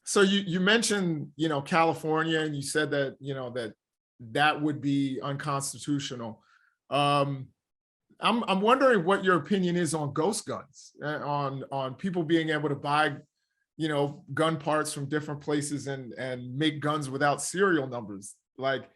So you mentioned, California, and you said that, that would be unconstitutional. Um, I'm wondering what your opinion is on ghost guns, on people being able to buy, gun parts from different places and make guns without serial numbers. Like,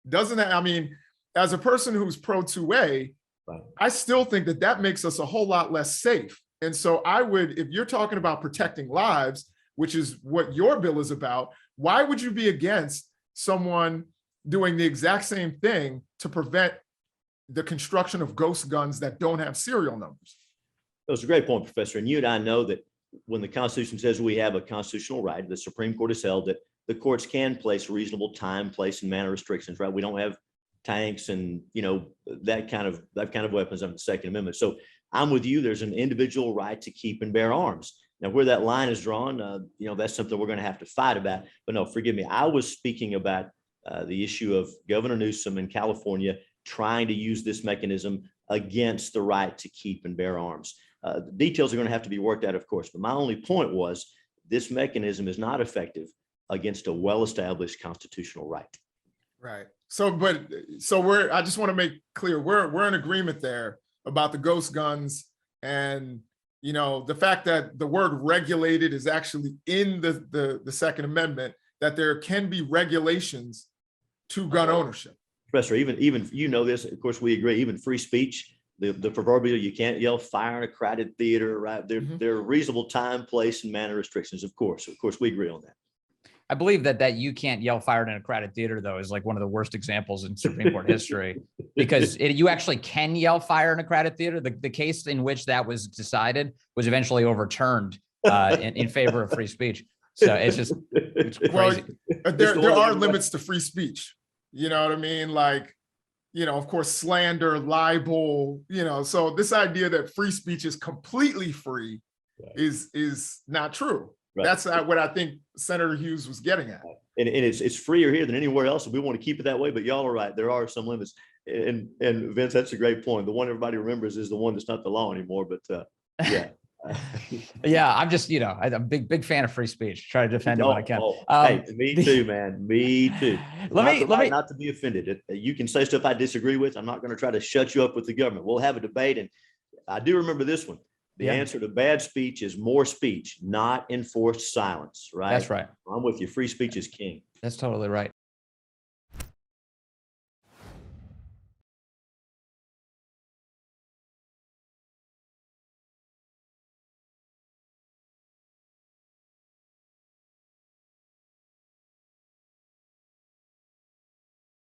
doesn't that, I mean, as a person who's pro 2A, Right. I still think that that makes us a whole lot less safe. And so I would, if you're talking about protecting lives, which is what your bill is about, why would you be against someone doing the exact same thing to prevent the construction of ghost guns that don't have serial numbers? That's a great point, Professor. And you and I know that when the Constitution says we have a constitutional right, the Supreme Court has held that the courts can place reasonable time, place, and manner restrictions, right? We don't have tanks and, that kind of weapons under the Second Amendment. So I'm with you. There's an individual right to keep and bear arms. Now, where that line is drawn, that's something we're going to have to fight about. But no, forgive me. I was speaking about the issue of Governor Newsom in California trying to use this mechanism against the right to keep and bear arms. The details are going to have to be worked out, of course. But my only point was this mechanism is not effective against a well-established constitutional right. Right. So I just want to make clear, we're in agreement there about the ghost guns, and the fact that the word regulated is actually in the Second Amendment, that there can be regulations to gun ownership. Professor, even this, of course, we agree, even free speech, the proverbial, you can't yell fire in a crowded theater, right? There are reasonable time, place, and manner restrictions. Of course, we agree on that. I believe that you can't yell fired in a crowded theater, though, is like one of the worst examples in Supreme Court history, because you actually can yell fire in a crowded theater. The case in which that was decided was eventually overturned in favor of free speech. So it's crazy. Well, there are limits to free speech. You know what I mean? Like, of course, slander, libel, so this idea that free speech is completely free is not true. Right. That's what I think Senator Hughes was getting at. And it's freer here than anywhere else. And we want to keep it that way, but y'all are right. There are some limits. And Vince, that's a great point. The one everybody remembers is the one that's not the law anymore, but yeah. Yeah, I'm just, I'm a big fan of free speech. Try to defend it when I can. Hey, me too, man. Me too. Let me not to be offended. You can say stuff I disagree with. I'm not going to try to shut you up with the government. We'll have a debate. And I do remember this one. The answer to bad speech is more speech, not enforced silence, right? That's right. I'm with you. Free speech is king. That's totally right.